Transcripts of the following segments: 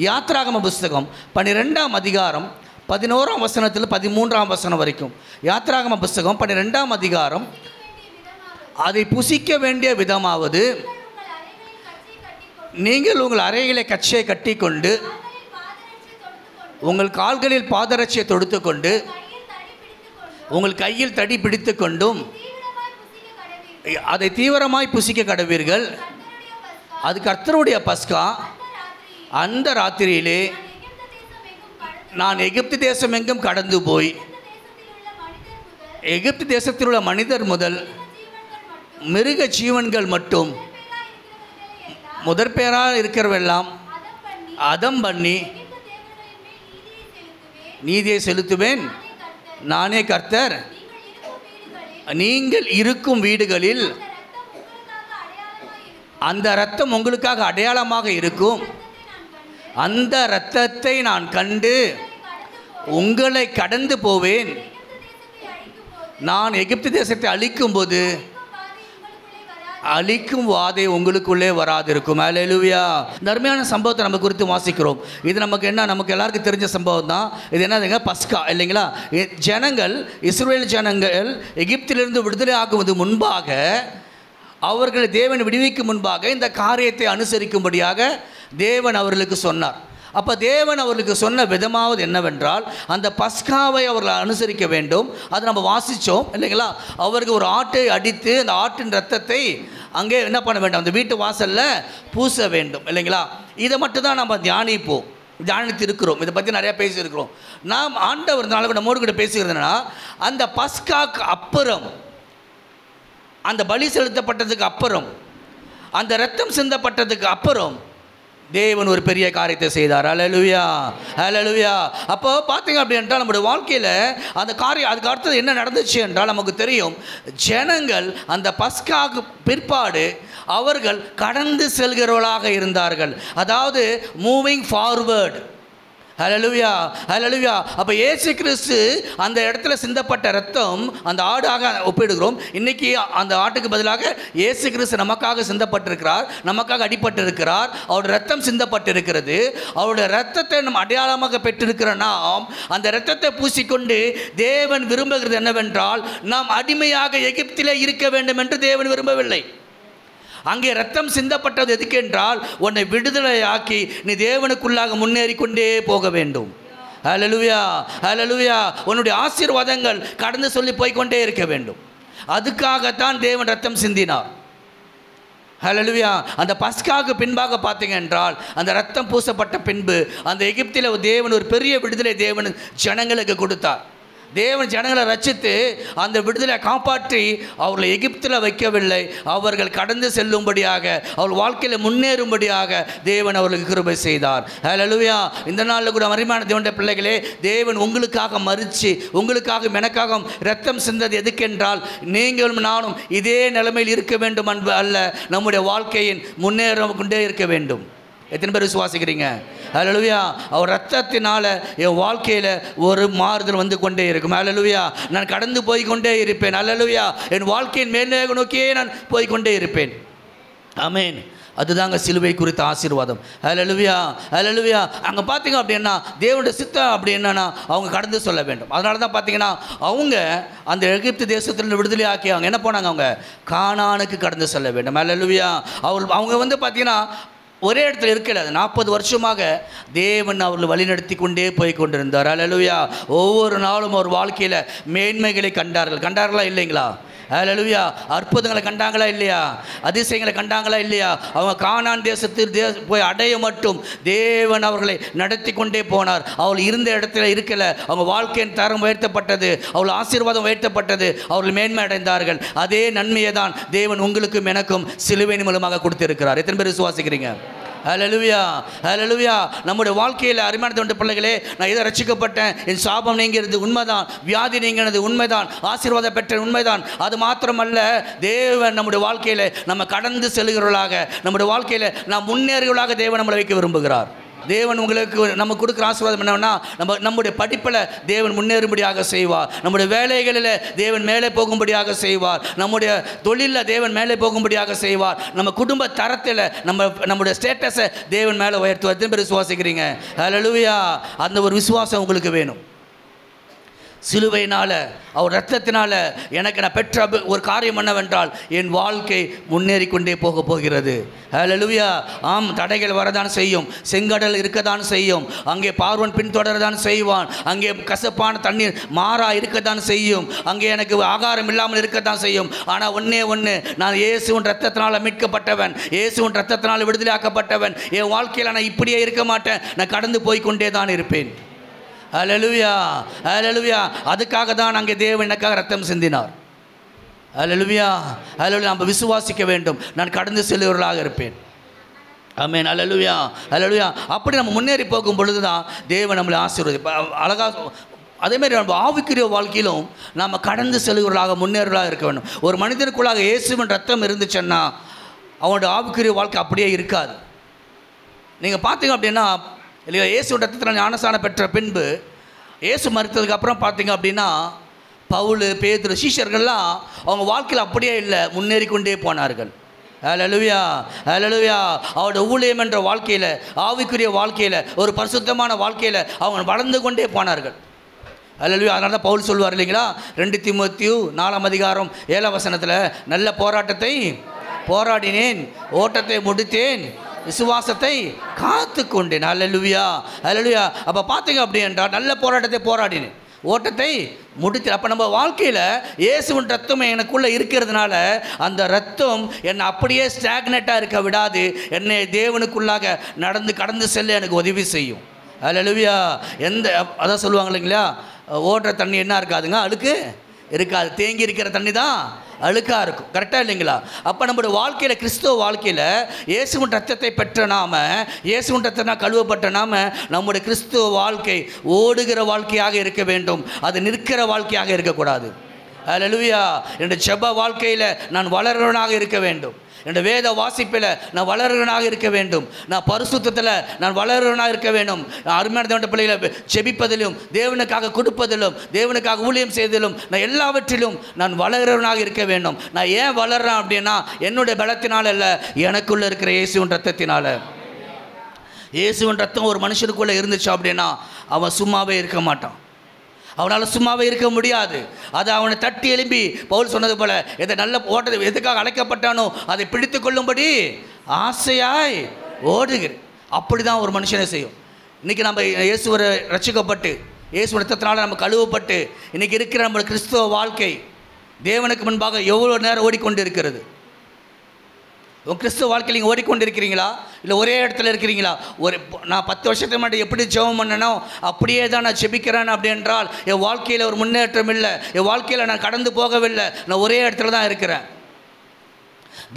யாத்ராகம புஸ்தகம் 12ஆம் அதிகாரம் 11ஆம் வசனத்தில் 13ஆம் வசனம் வரைக்கும். யாத்ராகம புஸ்தகம் 12ஆம் அதிகாரம். அதை புசிக்க வேண்டிய விதமாவது, நீங்கள் உங்கள் அறைகளை கச்சையை கட்டி கொண்டு உங்கள் கால்களில் பாதரட்சியை தொடுத்து கொண்டு உங்கள் கையில் தடி பிடித்து கொண்டும் அதை தீவிரமாய் புசிக்க கடவீர்கள். அது கர்த்தருடைய பஸ்கா. அந்த ராத்திரியிலே நான் எகிப்து தேசம் எங்கும் கடந்து போய் எகிப்து தேசத்தில் உள்ள மனிதர் முதல் மிருக ஜீவன்கள் மட்டும் முதற்பேராக இருக்கிறவெல்லாம் அதம் பண்ணி நீதியை செலுத்துவேன். நானே கர்த்தர். நீங்கள் இருக்கும் வீடுகளில் அந்த இரத்தம் உங்களுக்காக அடையாளமாக இருக்கும். அந்த இரத்தத்தை நான் கண்டு உங்களை கடந்து போவேன். நான் எகிப்து தேசத்தை அழிக்கும்போது அழிக்கும் வாதை உங்களுக்குள்ளே வராதிருக்கும். அல்லேலூயா. அருமையான சம்பவத்தை நம்ம குறித்து வாசிக்கிறோம். இது நமக்கு நமக்கு எல்லாருக்கும் தெரிஞ்ச சம்பவம் தான். இது என்னதுங்க? பஸ்கா இல்லைங்களா? ஜனங்கள், இஸ்ரவேல் ஜனங்கள் எகிப்திலிருந்து விடுதலை ஆகுவது முன்பாக, அவர்களை தேவன் விடுவிக்கும் முன்பாக இந்த காரியத்தை அனுசரிக்கும்படியாக தேவன் அவர்களுக்கு சொன்னார். அப்போ தேவன் அவர்களுக்கு சொன்ன விதமாவது என்னவென்றால், அந்த பஸ்காவை அவர்கள் அனுசரிக்க வேண்டும். அதை நம்ம வாசித்தோம் இல்லைங்களா? அவருக்கு ஒரு ஆட்டை அடித்து அந்த ஆட்டின் ரத்தத்தை அங்கே என்ன பண்ண வேண்டும்? அந்த வீட்டு வாசலில் பூச வேண்டும் இல்லைங்களா? இதை மட்டும் தான் நம்ம தியானித்து இருக்கிறோம். இதை பற்றி நிறையா பேசியிருக்கிறோம். நாம் ஆண்டவர் நாளைக்கு நம்மோடு கூட பேசுகிறதுனா, அந்த பஸ்காக்கு அப்புறம், அந்த பலி செலுத்தப்பட்டதுக்கு அப்புறம், அந்த இரத்தம் சிந்தப்பட்டதுக்கு அப்புறம் தேவன் ஒரு பெரிய காரியத்தை செய்தார். அல்லேலூயா, அல்லேலூயா. அப்போ பார்த்தீங்க அப்படி என்றால் நம்முடைய வாழ்க்கையில் அந்த காரியம், அதுக்கு அடுத்தது என்ன நடந்துச்சு என்றால் நமக்கு தெரியும். ஜனங்கள் அந்த பஸ்காக்கு பிற்பாடு அவர்கள் கடந்து செல்கிறவர்களாக இருந்தார்கள். அதாவது மூவிங் ஃபார்வர்டு. ஹல்லேலூயா, ஹல்லேலூயா. அப்போ இயேசு கிறிஸ்து அந்த இடத்துல சிந்தப்பட்ட ரத்தம் அந்த ஆடாக ஒப்பிடுகிறோம். இன்றைக்கி அந்த ஆட்டுக்கு பதிலாக இயேசு கிறிஸ்து நமக்காக சிந்தப்பட்டிருக்கிறார், நமக்காக அடிபட்டிருக்கிறார். அவருடைய ரத்தம் சிந்தப்பட்டிருக்கிறது. அவருடைய ரத்தத்தை நம்ம அடையாளமாக பெற்றிருக்கிற நாம் அந்த ரத்தத்தை பூசிக்கொண்டு தேவன் விரும்புகிறது என்னவென்றால், நாம் அடிமையாக எகிப்திலே இருக்க வேண்டும் என்று தேவன் விரும்பவில்லை. அங்கே ரத்தம் சிந்தப்பட்டது எதுக்கென்றால், உன்னை விடுதலையாக்கி நீ தேவனுக்குள்ளாக முன்னேறி கொண்டே போக வேண்டும். ஹல்லேலூயா, ஹல்லேலூயா. உன்னுடைய ஆசீர்வாதங்கள் கடந்து சொல்லி போய்கொண்டே இருக்க வேண்டும். அதுக்காகத்தான் தேவன் ரத்தம் சிந்தினார். ஹல்லேலூயா. அந்த பஸ்காவுக்கு பின்பாக பார்த்தீங்க என்றால், அந்த ரத்தம் பூசப்பட்ட பின்பு அந்த எகிப்தில் தேவன் ஒரு பெரிய விடுதலை தேவன் ஜனங்களுக்கு கொடுத்தார். தேவன் ஜனங்களை ரட்சித்து அந்த விடுதலை காப்பாற்றி அவர்களை எகிப்தில் வைக்கவில்லை. அவர்கள் கடந்து செல்லும்படியாக, அவர்கள் வாழ்க்கையில் முன்னேறும்படியாக தேவன் அவர்களுக்கு கிருபை செய்தார். ஹல்லேலூயா. இந்த நாளில் கூட அருமையான தேவனுடைய பிள்ளைகளே, தேவன் உங்களுக்காக மரித்து உங்களுக்காக எனக்காக ரத்தம் சிந்தது எதுக்கென்றால், நீங்களும் நானும் இதே நிலைமையில் இருக்க வேண்டும் என்பது அல்ல, நம்முடைய வாழ்க்கையின் முன்னேற கொண்டே இருக்க வேண்டும். எத்தனை பேர் விசுவாசிக்கிறீங்க? ஹல்லேலூயா. அவர் ரத்தத்தினால என் வாழ்க்கையில் ஒரு மாறுதல் வந்து கொண்டே இருக்கும். ஹல்லேலூயா. நான் கடந்து போய்கொண்டே இருப்பேன். ஹல்லேலூயா. என் வாழ்க்கையின் மேலே நோக்கியே நான் போய்கொண்டே இருப்பேன். ஆமென். அதுதாங்க சிலுவை குறித்த ஆசீர்வாதம். ஹல்லேலூயா, ஹல்லேலூயா. அங்கே பார்த்தீங்க அப்படின்னா தேவனுடைய சித்தம் அப்படி என்னன்னா, அவங்க கடந்து சொல்ல வேண்டும். அதனால தான் பார்த்தீங்கன்னா அவங்க அந்த எகிப்து தேசத்திலிருந்து விடுதலை ஆக்கி அவங்க என்ன போனாங்க? அவங்க கானானுக்கு கடந்து செல்ல வேண்டும். ஹல்லேலூயா. அவங்க பார்த்தீங்கன்னா ஒரே இடத்துல இருக்கல. 40 வருஷமாக தேவன் அவர்கள் வழிநடத்தி கொண்டே போய் கொண்டிருந்தார். ஹல்லேலூயா. ஒவ்வொரு நாளும் ஒரு வாழ்க்கையில் மேன்மைகளை கண்டார்களா இல்லைங்களா? ஹல்லேலூயா. அற்புதங்களை கண்டாங்களா இல்லையா? அதிசயங்களை கண்டாங்களா இல்லையா? அவங்க கானான் தேசத்தில் போய் அடைய மட்டும் தேவன் அவர்களை நடத்தி கொண்டே போனார். அவர்கள் இருந்த இடத்துல இருக்கல. அவங்க வாழ்க்கையின் தரம் உயர்த்தப்பட்டது, அவர்கள் ஆசீர்வாதம் உயர்த்தப்பட்டது, அவர்கள் மேன்மை அடைந்தார்கள். அதே நன்மையை தான் தேவன் உங்களுக்கும் எனக்கும் சிலுவையின் மூலமாக கொடுத்திருக்கிறார். எத்தனை பேர் விசுவாசிக்கிறீங்க? ஹல்லேலூயா, ஹல்லேலூயா. நம்முடைய வாழ்க்கையில் அருமையான தேவனுடைய பிள்ளைகளே, நான் இதை ரட்சிக்கப்பட்டேன், என் சாபம் நீங்கிறது உண்மைதான், வியாதி நீங்கினது உண்மைதான், ஆசீர்வாதம் பெற்ற உண்மைதான். அது மாத்திரமல்ல, தேவன் நம்முடைய வாழ்க்கையில் நம்ம கடந்து செல்கிறவர்களாக, நம்முடைய வாழ்க்கையில் நாம் முன்னேறுவர்களாக தேவன் நம்மளை வைக்க விரும்புகிறார். தேவன் உங்களுக்கு நம்ம கொடுக்குற ஆசீர்வாதம் என்னன்னா, நம்முடைய படிப்பில் தேவன் முன்னேறும்படியாக செய்வார். நம்முடைய வேலைகளில் தேவன் மேலே போகும்படியாக செய்வார். நம்முடைய தொழிலில் தேவன் மேலே போகும்படியாக செய்வார். நம்ம குடும்ப தரத்தில் நம்முடைய ஸ்டேட்டஸை தேவன் மேலே உயர்த்துவார். திரும்ப விசுவாசிக்கிறீங்க? ஹல்லேலூயா. அந்த ஒரு விசுவாசம் உங்களுக்கு வேணும். சிலுவையினால் அவர் இரத்தத்தினால் எனக்கு நான் பெற்ற ஒரு காரியம் என்னவென்றால், என் வாழ்க்கை முன்னேறி கொண்டே போகிறது. ஹல்லேலூயா. ஆம், தடைகள் வரதான் செய்யும், செங்கடல் இருக்கத்தான் செய்யும், அங்கே பார்வன் பின்தொடரதான் செய்வான், அங்கே கசப்பான தண்ணீர் மாறா இருக்கத்தான் செய்யும், அங்கே எனக்கு ஆகாரம் இல்லாமல் இருக்கத்தான் செய்யும். ஆனால் ஒன்று, நான் இயேசுவின் இரத்தத்தினால் மீட்கப்பட்டவன், இயேசுவின் இரத்தத்தினால் விடுதலையாக்கப்பட்டவன். என் வாழ்க்கையில் நான் இப்படியே இருக்க மாட்டேன், நான் கடந்து போய் கொண்டே தான் இருப்பேன். ஹல்லேலூயா, ஹல்லேலூயா. அதுக்காக தான் அங்கே தேவன் எனக்காக ரத்தம் சிந்தினார். ஹல்லேலூயா, ஹல்லேலூயா. நம்ம விசுவாசிக்க வேண்டும், நான் கடந்து செல்லுவர்களாக இருப்பேன். ஆமென். ஹல்லேலூயா, ஹல்லேலூயா. அப்படி நம்ம முன்னேறி போகும் பொழுது தான் தேவன் நம்மளை ஆசீர்வதி. அழகாக அதேமாதிரி நம்ம ஆவிக்குரிய வாழ்க்கையிலும் நாம் கடந்து செல்லுவர்களாக முன்னேறலாக இருக்க வேண்டும். ஒரு மனிதனுக்குள்ளாக இயேசுவின் ரத்தம் இருந்துச்சுன்னா அவனுடைய ஆவிக்குரிய வாழ்க்கை அப்படியே இருக்காது. நீங்கள் பார்த்தீங்க அப்படின்னா இல்லையா, இயேசு ரத்தத்தில் ஞானஸ்நானம் பெற்ற பின்பு இயேசு மரித்ததுக்கு அப்புறம் பார்த்தீங்க அப்படின்னா பவுல், பேதுரு, சீஷர்கள்லாம் அவங்க வாழ்க்கையில் அப்படியே இல்லை, முன்னேறி கொண்டே போனார்கள். ஹல்லேலூயா, ஹல்லேலூயா. அவருடைய ஊழியம் என்ற வாழ்க்கையில், ஆவிக்குரிய வாழ்க்கையில், ஒரு பரிசுத்தமான வாழ்க்கையில் அவங்க வளர்ந்து கொண்டே போனார்கள். ஹல்லேலூயா. அதனால தான் பவுல் சொல்வார் இல்லைங்களா, 2 தீமோத்தேயு 4:7 நல்ல போராட்டத்தை போராடினேன், ஓட்டத்தை முடித்தேன், விசுவாசத்தை காத்து கொண்டேன். ஹல்லேலூயா, ஹல்லேலூயா. அப்போ பார்த்தீங்க அப்படி என்றால் நல்ல போராட்டத்தை போராடினேன், ஓட்டத்தை முடித்து. அப்போ நம்ம வாழ்க்கையில் இயேசுவின் ரத்தம் எனக்குள்ளே இருக்கிறதுனால அந்த ரத்தம் என்னை அப்படியே ஸ்டாக்னேட்டாக இருக்க விடாது, என்னை தேவனுக்குள்ளாக கடந்து செல்ல எனக்கு உதவி செய்யும். ஹல்லேலூயா. அதான் சொல்லுவாங்க இல்லைங்களா, ஓடுற தண்ணி என்ன இருக்காதுங்க, அழுக்கு இருக்காது, தேங்கி இருக்கிற தண்ணி தான் அழுக்காக இருக்கும். கரெக்டாக இல்லைங்களா? அப்போ நம்முடைய வாழ்க்கையில், கிறிஸ்துவ வாழ்க்கையில் இயேசுவின் ரத்தத்தை பெற்ற நாம, இயேசுவின் ரத்தத்தினால் கழுவப்பட்ட நாம, நம்முடைய கிறிஸ்துவ வாழ்க்கை ஓடுகிற வாழ்க்கையாக இருக்க வேண்டும், அது நிற்கிற வாழ்க்கையாக இருக்கக்கூடாது. ஹல்லேலூயா. என்னுடைய ஜெப வாழ்க்கையில் நான் வளர்கிறவனாக இருக்க வேண்டும், என்னுடைய வேத வாசிப்பில் நான் வளர்கிறவனாக இருக்க வேண்டும், நான் பரிசுத்தத்தில் நான் வளர்கிறவனாக இருக்க வேண்டும். அருமையான தேவனுடைய பிள்ளைகளை ஜெபிப்பதிலும், தேவனுக்காக கொடுப்பதிலும், தேவனுக்காக ஊழியம் செய்வதிலும், நான் எல்லாவற்றிலும் நான் வளர்கிறவனாக இருக்க வேண்டும். நான் ஏன் வளர்றேன் அப்படின்னா, என்னுடைய பலத்தினால் அல்ல, எனக்குள்ளே இருக்கிற இயேசுவின் ரத்தத்தினால். இயேசுவின் ரத்தம் ஒரு மனுஷனுக்குள்ளே இருந்துச்சு அப்படின்னா அவன் சும்மாவே இருக்க மாட்டான், அவனால் சும்மாவே இருக்க முடியாது. அதை அவனை தட்டி எழுப்பி பவுல் சொன்னது போல, எதை நல்ல ஓட்டத்தை எதுக்காக அழைக்கப்பட்டானோ அதை பிடித்து கொள்ளும்படி ஆசையாய் ஓடுகிறேன். அப்படி தான் ஒரு மனுஷனை செய்யும். இன்றைக்கி நம்ம இயேசுவரை ரட்சிக்கப்பட்டு, இயேசு ரத்தத்தினால நம்ம கழுவப்பட்டு, இன்றைக்கி இருக்கிற நம்ம கிறிஸ்துவ வாழ்க்கை தேவனுக்கு முன்பாக எவ்வளோ நேரம் ஓடிக்கொண்டு இருக்கிறது? உங்கள் கிறிஸ்துவ வாழ்க்கையில் நீங்கள் ஓடிக்கொண்டிருக்கிறீங்களா, இல்லை ஒரே இடத்துல இருக்கிறீங்களா? நான் 10 வருஷத்துக்கு முன்னாடி எப்படி ஜெபம் பண்ணனோ அப்படியே தான் நான் ஜெபிக்கிறேன் அப்படி என்றால் என் வாழ்க்கையில் ஒரு முன்னேற்றம் இல்லை, என் வாழ்க்கையில் நான் கடந்து போகவில்லை, நான் ஒரே இடத்துல தான் இருக்கிறேன்.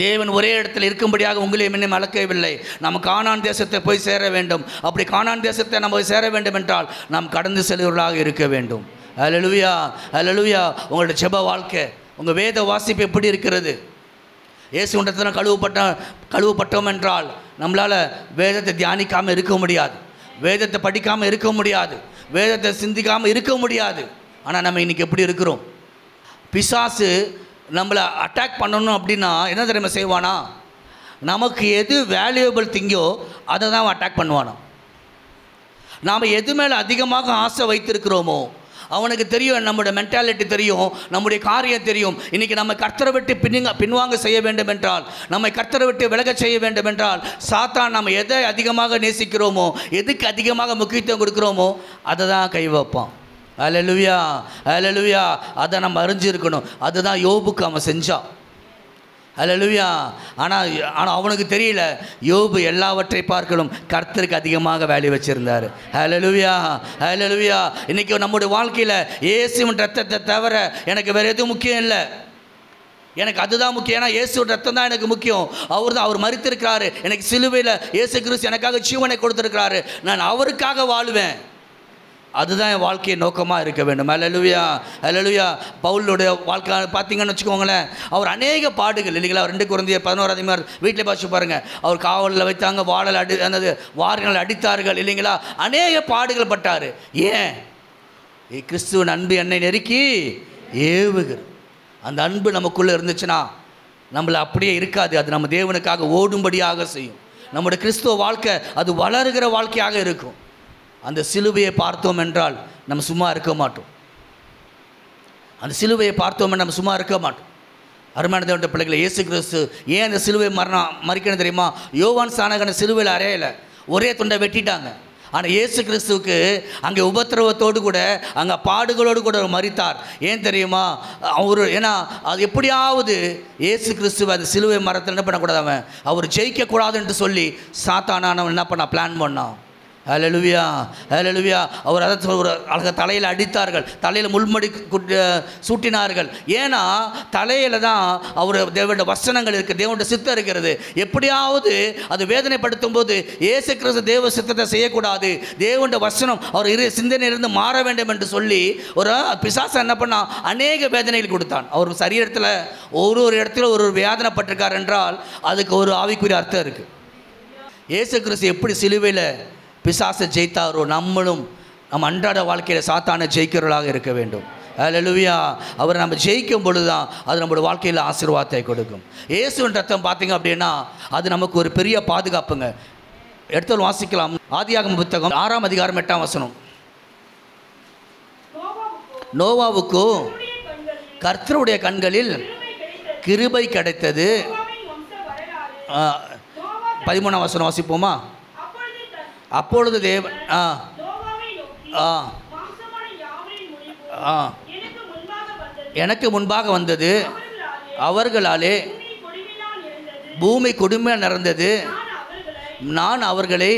தேவன் ஒரே இடத்துல இருக்கும்படியாக உங்களையும் இன்னும் அழைக்கவில்லை. நம்ம கானான் தேசத்தை போய் சேர வேண்டும். அப்படி கானான் தேசத்தை நம்ம போய் சேர வேண்டும் என்றால் நாம் கடந்து செல்வர்களாக இருக்க வேண்டும். ஹல்லேலூயா, ஹல்லேலூயா. உங்களோட ஜெப வாழ்க்கை, உங்கள் வேத வாசிப்பு எப்படி இருக்கிறது? இயேசுவின் ரத்தத்தினால் கழுவப்பட்டோம் என்றால் நம்மளால் வேதத்தை தியானிக்காமல் இருக்க முடியாது, வேதத்தை படிக்காமல் இருக்க முடியாது, வேதத்தை சிந்திக்காமல் இருக்க முடியாது. ஆனால் நம்ம இன்றைக்கி எப்படி இருக்கிறோம்? பிசாசு நம்மளை அட்டாக் பண்ணணும் அப்படின்னா என்ன தெரியுமா செய்வானா, நமக்கு எது வேல்யூபிள் திங்கோ அதை தான் அட்டாக் பண்ணுவானா. நாம் எது மேலே அதிகமாக ஆசை வைத்திருக்கிறோமோ அவனுக்கு தெரியும், நம்முடைய மென்டாலிட்டி தெரியும், நம்முடைய காரியம் தெரியும். இன்றைக்கி நம்ம கர்த்தரை விட்டு பின்வாங்க செய்ய வேண்டும் என்றால், நம்மை கர்த்தரை விட்டு விலக செய்ய வேண்டும் என்றால், சாத்தான் நம்ம எதை அதிகமாக நேசிக்கிறோமோ, எதுக்கு அதிகமாக முக்கியத்துவம் கொடுக்குறோமோ அதை தான் கை வைப்பான். ஹல்லேலூயா, ஹல்லேலூயா. அதை நம்ம அறிஞ்சிருக்கணும். அதுதான் யோபுக்கு அவன் செஞ்சான். ஹல்லேலூயா. ஆனால் அவனுக்கு தெரியல, யோபு எல்லாவற்றை பார்க்கலும் கர்த்தருக்கு அதிகமாக வேல்யூ வச்சுருந்தார். ஹல்லேலூயா, ஹல்லேலூயா. இன்றைக்கி நம்முடைய வாழ்க்கையில் இயேசுவின் ரத்தத்தை தவிர எனக்கு வேறு எதுவும் முக்கியம் இல்லை, எனக்கு அதுதான் முக்கியம். ஏன்னா இயேசுவின் ரத்தம் தான் எனக்கு முக்கியம். அவர் மரித்திருக்கிறாரு, எனக்கு சிலுவையில் இயேசு கிறிஸ்து எனக்காக ஜீவனை கொடுத்துருக்கிறாரு, நான் அவருக்காக வாழ்வேன். அதுதான் என் வாழ்க்கையை நோக்கமாக இருக்க வேண்டும். அல்லேலூயா, அல்லேலூயா. பவுலுடைய வாழ்க்கை பார்த்தீங்கன்னு வச்சுக்கோங்களேன், அவர் அநேக பாடுகள் இல்லைங்களா. 2 கொரிந்தியர் 11 வீட்டில் பார்த்து பாருங்கள். அவர் காவலில் வைத்தாங்க, வாரினால் அடித்தார்கள் இல்லைங்களா. அநேக பாடுகள் பட்டார். ஏன்? கிறிஸ்துவின் அன்பு என்னை நெருக்கி ஏவுகிறது. அந்த அன்பு நமக்குள்ளே இருந்துச்சுன்னா நம்மளை அப்படியே இருக்காது. அது நம்ம தேவனுக்காக ஓடும்படியாக செய்யும். நம்முடைய கிறிஸ்துவ வாழ்க்கை அது வளருகிற வாழ்க்கையாக இருக்கும். அந்த சிலுவையை பார்த்தோம் என்றால் நம்ம சும்மா இருக்க மாட்டோம். அந்த சிலுவையை பார்த்தோம் நம்ம சும்மா இருக்க மாட்டோம். அருமையான தேவனுடைய பிள்ளைகளை, இயேசு கிறிஸ்து ஏன் அந்த சிலுவை மறிக்கணும் தெரியுமா? யோவான் ஸ்நானகனை சிலுவையில் அறையலை, ஒரே துண்டை வெட்டிட்டாங்க. ஆனால் இயேசு கிறிஸ்துவுக்கு அங்கே உபத்திரவத்தோடு கூட அங்கே பாடுகளோடு கூட மரித்தார். ஏன் தெரியுமா? ஏன்னா அது எப்படியாவது இயேசு கிறிஸ்துவ அந்த சிலுவை மரத்தில் என்ன பண்ணக்கூடாது, அவர் ஜெயிக்கக்கூடாதுன்ட்டு சொல்லி சாத்தானவன் என்ன பண்ண பிளான் பண்ணான். அல்லேலூயா, அல்லேலூயா. அவர் அதை ஒரு அழகாக தலையில் அடித்தார்கள், தலையில் முள்மடி சூட்டினார்கள். ஏன்னா தலையில் தான் அவர் தேவனுடைய வசனங்கள் இருக்குது, தேவனுடைய சித்தம் இருக்கிறது. எப்படியாவது அது வேதனைப்படுத்தும் போது இயேசு கிறிஸ்து தேவ சித்தத்தை செய்யக்கூடாது, தேவனுடைய வசனம் அவர் சிந்தனையிலிருந்து மாற வேண்டும் என்று சொல்லி ஒரு பிசாசு என்ன பண்ணான், அநேக வேதனைகள் கொடுத்தான். அவர் சரீரத்தில் ஒரு இடத்துல ஒரு வேதனைப்பட்டிருக்கார் என்றால் அதுக்கு ஒரு ஆவிக்குரிய அர்த்தம் இருக்குது. இயேசு கிறிஸ்து எப்படி சிலுவையில் பிசாசை ஜெயித்தாரோ நம்மளும் நம்ம அன்றாட வாழ்க்கையில் சாத்தானை ஜெயிக்கிறவர்களாக இருக்க வேண்டும். அல்லேலூயா. அவரை நம்ம ஜெயிக்கும் பொழுது தான் அது நம்மளோட வாழ்க்கையில் ஆசீர்வாதத்தை கொடுக்கும். இயேசுவின் ரத்தம் பார்த்தீங்க அப்படின்னா அது நமக்கு ஒரு பெரிய பாதுகாப்புங்க. எடுத்து வாசிக்கலாம். ஆதியாகம புத்தகம் 6ஆம் அதிகாரம் 8ஆம் வசனம். நோவாவுக்கு கர்த்தருடைய கண்களில் கிருபை கிடைத்தது. 13ஆம் வசனம் வாசிப்போமா? அப்பொழுது தேவன் எனக்கு முன்பாக வந்தது, அவர்களாலே பூமி கொடுமையாக நடந்தது. நான் அவர்களை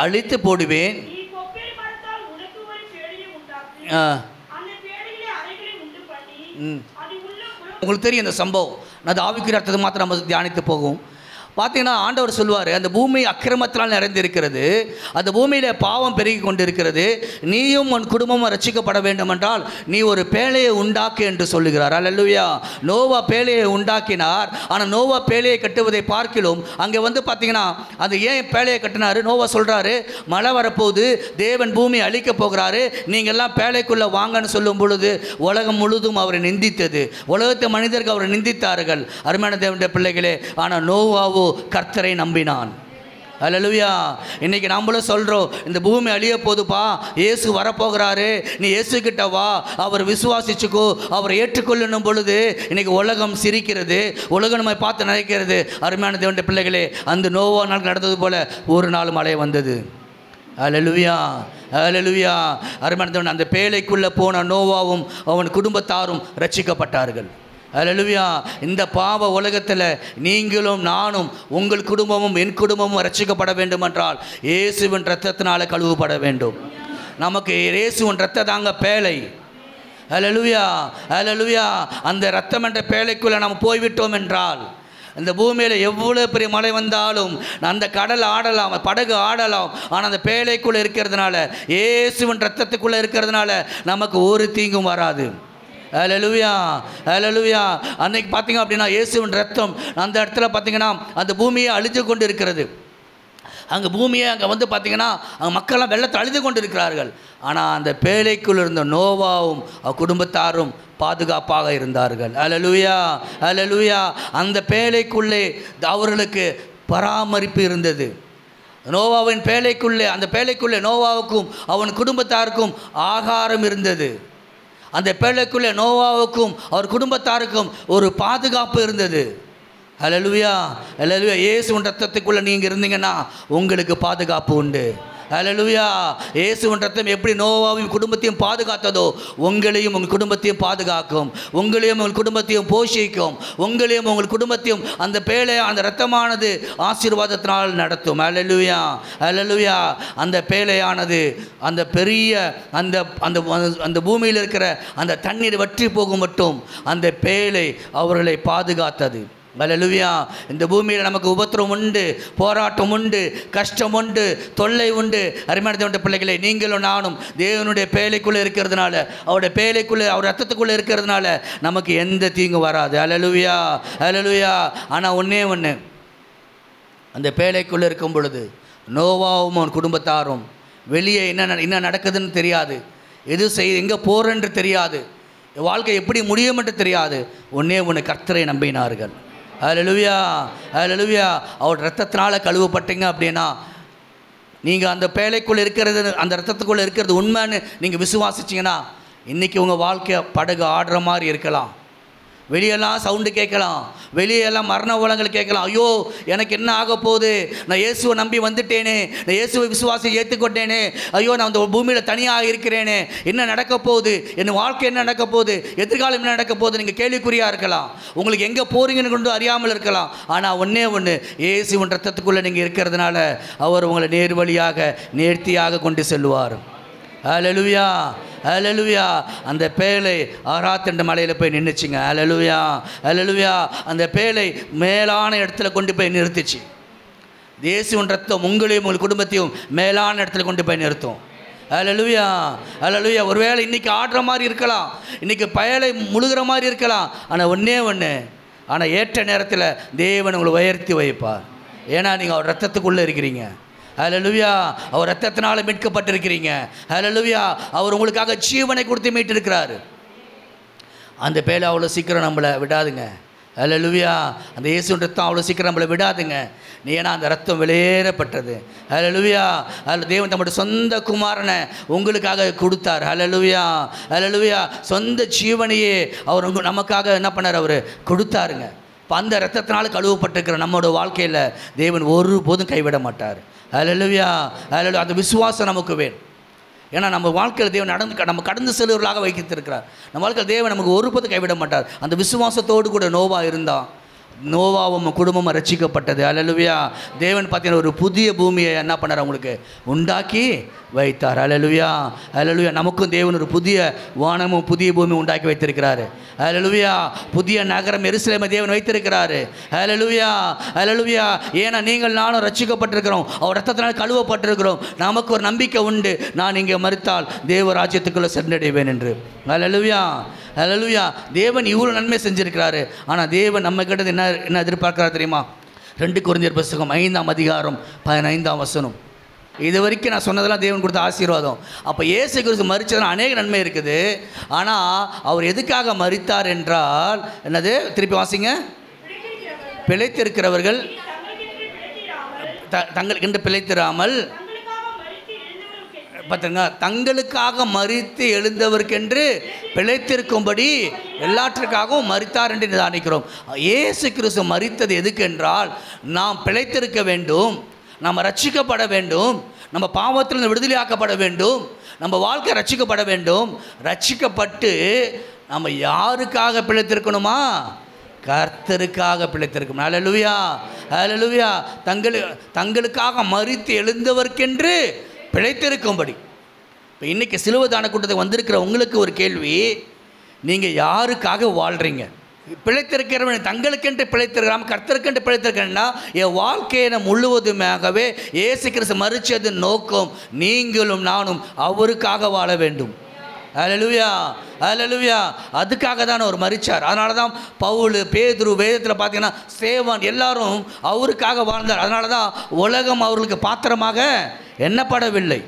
அழித்து போடுவேன். உங்களுக்கு தெரியும் இந்த சம்பவம். அது ஆவிக்குரிய அர்த்தத்தை மாத்திரம் நம்ம தியானித்து போகும். பார்த்தீங்கன்னா ஆண்டவர் சொல்லுவார், அந்த பூமி அக்கிரமத்தினால் நிறைந்திருக்கிறது, அந்த பூமியில் பாவம் பெருகி கொண்டிருக்கிறது, நீயும் உன் குடும்பமும் ரட்சிக்கப்பட வேண்டும் என்றால் நீ ஒரு பேழையை உண்டாக்கு என்று சொல்லுகிறார். அல்லேலூயா. நோவா பேழையை உண்டாக்கினார். ஆனால் நோவா பேழையை கட்டுவதை பார்க்கிலும் அங்கே பார்த்தீங்கன்னா அது ஏன் பேழையை கட்டினார்? நோவா சொல்கிறாரு, மழை வரப்போகுது, தேவன் பூமி அழிக்கப் போகிறாரு, நீங்கள் எல்லாம் பேழைக்குள்ளே வாங்கன்னு சொல்லும் பொழுது உலகம் முழுதும் அவரை நிந்தித்தது. உலகத்தை மனிதர்கள் அவரை நிந்தித்தார்கள். அருமையான தேவனுடைய பிள்ளைகளே, ஆனால் நோவாவோ கர்த்தரை நம்பினான். அல்லேலூயா. இன்னைக்கு நம்மளும் சொல்கிறோம், இந்த பூமி அழிய போதுப்பா, இயேசு வரப்போகிறாரு, நீ இயேசு கிட்ட வா, அவர் விசுவாசிச்சுக்கோ, அவரை ஏற்றுக்கொள்ளும் பொழுது இன்னைக்கு உலகம் சிரிக்கிறது, உலகம் நம்மை பார்த்து நினைக்கிறது. அருமையான தேவனுடைய பிள்ளைகளே, அந்த நோவா நாள் நடந்தது போல ஒரு நாள் மழை வந்தது. அல்லேலூயா, அல்லேலூயா. அருமையான தேவன், அந்த பேழைக்குள்ளே போன நோவாவும் அவன் குடும்பத்தாரும் ரட்சிக்கப்பட்டார்கள். அல்லேலூயா. இந்த பாவ உலகத்தில் நீங்களும் நானும் உங்கள் குடும்பமும் என் குடும்பமும் ரட்சிக்கப்பட வேண்டும் என்றால் இயேசுவின் இரத்தத்தினால கழுவப்பட வேண்டும். நமக்கு இயேசுவின் இரத்தம் தாங்க பேழை. அல்லேலூயா, அல்லேலூயா. அந்த இரத்தம் என்ற பேழைக்குள்ளே நாம் போய்விட்டோம் என்றால் இந்த பூமியில் எவ்வளோ பெரிய மழை வந்தாலும் அந்த கடல் ஆடலாம், படகு ஆடலாம், ஆனால் அந்த பேழைக்குள்ளே இருக்கிறதுனால, இயேசுவின் இரத்தத்துக்குள்ளே இருக்கிறதுனால நமக்கு ஒரு தீங்கும் வராது. அல்லேலூயா, அல்லேலூயா. அன்னைக்கு பார்த்தீங்க அப்படின்னா இயேசுவின் ரத்தம் அந்த இடத்துல பார்த்தீங்கன்னா அந்த பூமியை அழித்து கொண்டு இருக்கிறது. அங்கே பூமியை அங்கே பார்த்தீங்கன்னா அங்கே மக்கள்லாம் வெள்ளத்தை அழித்து கொண்டு இருக்கிறார்கள். ஆனால் அந்த பேழைக்குள் இருந்த நோவாவும் குடும்பத்தாரும் பாதுகாப்பாக இருந்தார்கள். அல்லேலூயா, அல்லேலூயா. அந்த பேழைக்குள்ளே அவர்களுக்கு பராமரிப்பு இருந்தது. நோவாவின் பேழைக்குள்ளே, அந்த பேழைக்குள்ளே நோவாவுக்கும் அவன் குடும்பத்தாருக்கும் ஆகாரம் இருந்தது. அந்த பேழைக்குள்ளே நோவாவுக்கும் அவர் குடும்பத்தாருக்கும் ஒரு பாதுகாப்பு இருந்தது. அல்லேலூயா, அல்லேலூயா. இயேசுவின் ரத்தத்துக்குள்ளே நீங்கள் இருந்தீங்கன்னா உங்களுக்கு பாதுகாப்பு உண்டு. அல்லேலூயா. இயேசுவின் ரத்தம் எப்படி நோவாவையும் குடும்பத்தையும் பாதுகாத்ததோ உங்களையும் உங்கள் குடும்பத்தையும் பாதுகாக்கும், உங்களையும் உங்கள் குடும்பத்தையும் போஷிக்கும், உங்களையும் உங்கள் குடும்பத்தையும் அந்த பேழை அந்த இரத்தமானது ஆசீர்வாதத்தினால் நடத்தும். அல்லேலூயா, அல்லேலூயா. அந்த பேழையானது அந்த பெரிய அந்த அந்த அந்த பூமியில் இருக்கிற அந்த தண்ணீர் வற்றி போகும் மட்டும் அந்த பேழை அவர்களை பாதுகாத்தது. அல்லேலூயா. இந்த பூமியில் நமக்கு உபத்திரம் உண்டு, போராட்டம் உண்டு, கஷ்டம் உண்டு, தொல்லை உண்டு. அருமையான தேவனுடைய பிள்ளைகளே, நீங்களும் நானும் தேவனுடைய பேழைக்குள்ளே இருக்கிறதுனால, அவருடைய பேழைக்குள்ளே, அவர் ரத்தத்துக்குள்ளே இருக்கிறதுனால நமக்கு எந்த தீங்கும் வராது. அல்லேலூயா, அல்லேலூயா. ஆனால் ஒன்றே ஒன்று, அந்த பேழைக்குள்ளே இருக்கும் பொழுது நோவாவும் அவன் குடும்பத்தாரும் வெளியே என்ன நடக்குதுன்னு தெரியாது, எங்கே போகிறேன்று தெரியாது, வாழ்க்கை எப்படி முடியும் என்று தெரியாது. ஒன்றே ஒன்று, கர்த்தரை நம்பினார்கள். அல்லேலூயா, அல்லேலூயா. அவர் ரத்தத்தினால் கழுவப்பட்டீங்க அப்படின்னா, நீங்கள் அந்த பேழைக்குள்ளே இருக்கிறது, அந்த ரத்தத்துக்குள்ளே இருக்கிறது உண்மைன்னு நீங்கள் விசுவாசிச்சிங்கன்னா, இன்றைக்கி உங்கள் வாழ்க்கை படகு ஆடுற மாதிரி இருக்கலாம். வெளியெல்லாம் சவுண்டு கேட்கலாம், வெளியெல்லாம் மரண உலகங்கள் கேட்கலாம். ஐயோ எனக்கு என்ன ஆக போகுது, நான் இயேசுவை நம்பி வந்துட்டேனே, நான் இயேசுவை விசுவாசி ஏற்றுக்கொண்டேனே, ஐயோ நான் அந்த பூமியில் தனியாக இருக்கிறேனே, என்ன நடக்க போகுது, என் வாழ்க்கை என்ன நடக்க போகுது, எதிர்காலம் என்ன நடக்க போகுது, நீங்கள் கேள்விக்குறியாக இருக்கலாம். உங்களுக்கு எங்கே போகிறீங்கன்னு கொண்டு அறியாமல் இருக்கலாம். ஆனால் ஒன்றே ஒன்று, இயேசுவின் ரத்தத்துக்குள்ளே நீங்கள் இருக்கிறதுனால அவர் உங்களை நேர்வழியாக நேர்த்தியாக கொண்டு செல்வார். அல்லேலூயா, அல்லேலூயா. அந்த பேழை ஆராத் என்ற மலையில் போய் நின்றுச்சுங்க. அல்லேலூயா, அல்லேலூயா. அந்த பேழை மேலான இடத்துல கொண்டு போய் நிறுத்திச்சு. இயேசுவின் ரத்தம் உங்களையும் உங்கள் குடும்பத்தையும் மேலான இடத்துல கொண்டு போய் நிறுத்தும். அல்லேலூயா, அல்லேலூயா. ஒருவேளை இன்றைக்கி ஆடுற மாதிரி இருக்கலாம், இன்றைக்கி பேழை முழுகிற மாதிரி இருக்கலாம். ஆனால் ஒன்றே ஒன்று, ஆனால் ஏற்ற நேரத்தில் தேவன் உங்களை உயர்த்தி வைப்பார். ஏன்னா நீங்கள் அவர் ரத்தத்துக்குள்ளே இருக்கிறீங்க. அல்லேலூயா. அவர் ரத்தத்தினால் மீட்கப்பட்டிருக்கிறீங்க. அல்லேலூயா. அவர் உங்களுக்காக ஜீவனை கொடுத்து மீட்டிருக்கிறாரு. அந்த பேழை அவ்வளோ சீக்கிரம் நம்மளை விடாதுங்க. அல்லேலூயா. அந்த இயேசுவின் ரத்தம் அவ்வளோ சீக்கிரம் நம்மளை விடாதுங்க. ஏன்னா அந்த ரத்தம் வெளியேறப்பட்டது. அல்லேலூயா. அதில் தேவன் தம்முடைய சொந்த குமாரனை உங்களுக்காக கொடுத்தார். அல்லேலூயா, அல்லேலூயா. சொந்த ஜீவனையே அவர் நமக்காக என்ன பண்ணார், அவர் கொடுத்தாருங்க. இப்போ அந்த ரத்தத்தினால் கழுவப்பட்டிருக்கிற நம்மளோட வாழ்க்கையில் தேவன் ஒருபோதும் கைவிட மாட்டார். அல்லேலூயா, அல்லேலூயா. அந்த விசுவாசம் நமக்கு வேணும். ஏன்னா நம்ம வாழ்க்கையில் தேவன் நம்ம கடந்து செல்வர்களாக வைத்திருக்கிறார். நம்ம வாழ்க்கையில் தேவன் நமக்கு ஒருபோதும் கைவிட மாட்டார். அந்த விசுவாசத்தோடு கூட நோவா இருந்தான். நோவாவும் குடும்பமும் ரட்சிக்கப்பட்டது. அல்லேலூயா. தேவன் பார்த்தீங்கன்னா ஒரு புதிய பூமியை என்ன பண்ணார், அவங்களுக்கு உண்டாக்கி வைத்தார். அல்லேலூயா, அல்லேலூயா. நமக்கும் தேவன் ஒரு புதிய வானமும் புதிய பூமியும் உண்டாக்கி வைத்திருக்கிறாரு. அல்லேலூயா. புதிய நகரம் எருசலேமை தேவன் வைத்திருக்கிறாரு. அல்லேலூயா, அல்லேலூயா. ஏன்னா நீங்கள் நானும் ரட்சிக்கப்பட்டிருக்கிறோம், அவர் ரத்தத்தினால் கழுவப்பட்டிருக்கிறோம். நமக்கு ஒரு நம்பிக்கை உண்டு, நான் இங்கே மரித்தால் தேவ ராஜ்யத்துக்குள்ளே சென்றடைவேன் என்று. அல்லேலூயா, அல்லேலூயா. தேவன் இவ்வளோ நன்மை செஞ்சுருக்கிறாரு. ஆனால் தேவன் நம்ம கிட்ட என்ன எதிர்பார்க்கிறார் தெரியுமா? 2 கொரிந்தியர் புத்தகம் 5ஆம் அதிகாரம் 15ஆம் வசனம். இது வரைக்கும் நான் சொன்னதெல்லாம் தேவன் கொடுத்த ஆசீர்வாதம். அப்போ இயேசு கிறிஸ்து மரித்ததில் அநேக நன்மை இருக்குது. ஆனால் அவர் எதுக்காக மரித்தார் என்றால் என்னது? திருப்பி வாசிங்க. பிழைத்திருக்கிறவர்கள் தங்களுக்கென்று பிழைத்திராமல், பார்த்துங்க, தங்களுக்காக மரித்து எழுந்தவர்க்கென்று பிழைத்திருக்கும்படி எல்லாற்றுக்காகவும் மரித்தார் என்று நிதானிக்கிறோம். இயேசு கிறிஸ்து மரித்தது எதுக்கென்றால் நாம் பிழைத்திருக்க வேண்டும், நம்ம ரட்சிக்கப்பட வேண்டும், நம்ம பாவத்திலிருந்து விடுதலையாக்கப்பட வேண்டும், நம்ம வாழ்க்கை ரட்சிக்கப்பட வேண்டும். ரட்சிக்கப்பட்டு நம்ம யாருக்காக பிழைத்திருக்கணுமா? கர்த்தருக்காக பிழைத்திருக்கணும். அல்லேலூயா, அல்லேலூயா. தங்களுக்காக மரித்து எழுந்தவர்க்கென்று பிழைத்திருக்கும்படி. இப்போ இன்றைக்கி சிலுவை தான கூட்டத்துக்கு வந்திருக்கிற உங்களுக்கு ஒரு கேள்வி, நீங்கள் யாருக்காக வாழ்கிறீங்க? பிழைத்திருக்கிறவன் தங்களுக்கென்று பிழைத்திருக்கிறாமல் கர்த்தருக்கென்று பிழைத்திருக்கிறேன்னா, என் வாழ்க்கையை முழுவதுமாகவே இயேசு கிறிஸ்து மரிச்சதன் நோக்கம் நீங்களும் நானும் அவருக்காக வாழ வேண்டும். அல்லேலூயா, அல்லேலூயா. அதுக்காக தான் அவர் மரித்தார். அதனால தான் பவுல், பேதுரு, வேதத்தில் பார்த்தீங்கன்னா ஸ்தேவான் எல்லாரும் அவருக்காக வாழ்ந்தார். அதனால தான் உலகம் அவர்களுக்கு பாத்திரமாக எண்ணப்படவில்லை.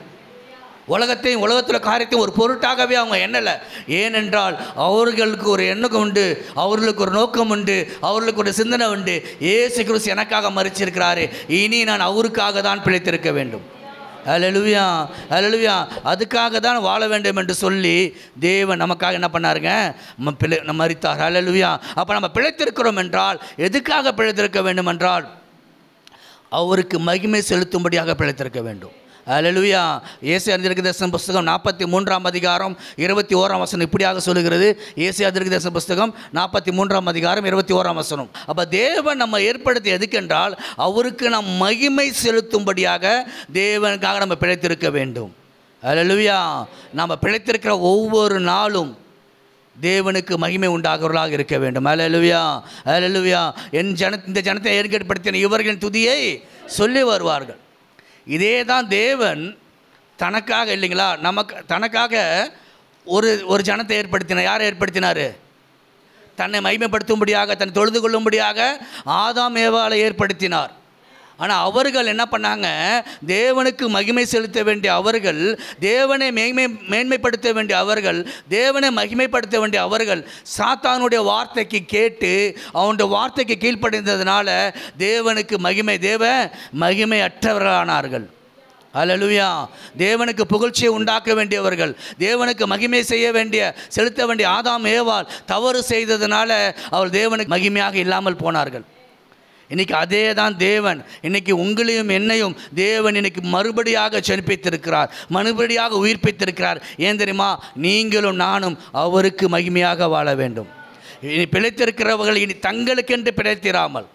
உலகத்தையும் உலகத்தில் காரியத்தையும் ஒரு பொருட்டாகவே அவங்க எண்ணலை. ஏனென்றால் அவர்களுக்கு ஒரு எண்ணம் உண்டு, அவர்களுக்கு ஒரு நோக்கம் உண்டு, அவர்களுக்கு ஒரு சிந்தனை உண்டு. இயேசு கிறிஸ்து எனக்காக மரிச்சிருக்கிறாரு, இனி நான் அவருக்காக தான் பிழைத்திருக்க வேண்டும். அல்லேலூயா, அல்லேலூயா. அதுக்காக தான் வாழ வேண்டும் என்று சொல்லி தேவன் நமக்காக என்ன பண்ணாருங்க? மரித்தார். அல்லேலூயா. அப்போ நம்ம பிழைத்திருக்கிறோம் என்றால் எதுக்காக பிழைத்திருக்க வேண்டும் என்றால் அவருக்கு மகிமை செலுத்தும்படியாக பிழைத்திருக்க வேண்டும். அல்லேலூயா. ஏசாயா தீர்க்கதரிசன புத்தகம் 43ஆம் அதிகாரம் 21ஆம் வசனம் இப்படியாக சொல்லுகிறது. ஏசாயா தீர்க்கதரிசன புத்தகம் 43ஆம் அதிகாரம் 21ஆம் வசனம். அப்போ தேவன் நம்ம ஏற்படுத்தி எதுக்கென்றால் அவருக்கு நாம் மகிமை செலுத்தும்படியாக தேவனுக்காக நம்ம பிழைத்திருக்க வேண்டும். அல்லேலூயா. நாம் பிழைத்திருக்கிற ஒவ்வொரு நாளும் தேவனுக்கு மகிமை உண்டாகிறவர்களாக இருக்க வேண்டும். அல்லேலூயா, அல்லேலூயா. இந்த ஜனத்தை ஏற்படுத்தின இவர்களின் துதியை சொல்லி வருவார்கள். இதே தான் தேவன் தனக்காக இல்லைங்களா, தனக்காக ஒரு ஜனத்தை ஏற்படுத்தினார். யாரை ஏற்படுத்தினார்? தன்னை மகிமைப்படுத்தும்படியாக, தன்னை தொழுது கொள்ளும்படியாக ஆதாம் ஏவாளை ஏற்படுத்தினார். ஆனால் அவர்கள் என்ன பண்ணாங்க? தேவனுக்கு மகிமை செலுத்த வேண்டிய அவர்கள், தேவனை மேன்மைப்படுத்த வேண்டிய அவர்கள், தேவனை மகிமைப்படுத்த வேண்டிய அவர்கள் சாத்தானுடைய வார்த்தைக்கு கேட்டு அவனுடைய வார்த்தைக்கு கீழ்ப்படிந்ததுனால தேவனுக்கு மகிமை அற்றவர்களானார்கள். அல்லேலூயா. தேவனுக்கு புகழ்ச்சியை உண்டாக்க வேண்டியவர்கள், தேவனுக்கு மகிமை செலுத்த வேண்டிய ஆதாம் ஏவாள் தவறு செய்ததுனால அவள் தேவனுக்கு மகிமையாக இல்லாமல் போனார்கள். இன்றைக்கி அதே தான் தேவன் இன்றைக்கி உங்களையும் என்னையும் தேவன் இன்றைக்கி மறுபடியாக ஜெனிப்பித்திருக்கிறார், மறுபடியாக உயிர்ப்பித்திருக்கிறார். ஏன் தெரியுமா? நீங்களும் நானும் அவருக்கு மகிமையாக வாழ வேண்டும். இனி பிழைத்திருக்கிறவர்கள் இனி தங்களுக்கென்று பிழைத்திராமல்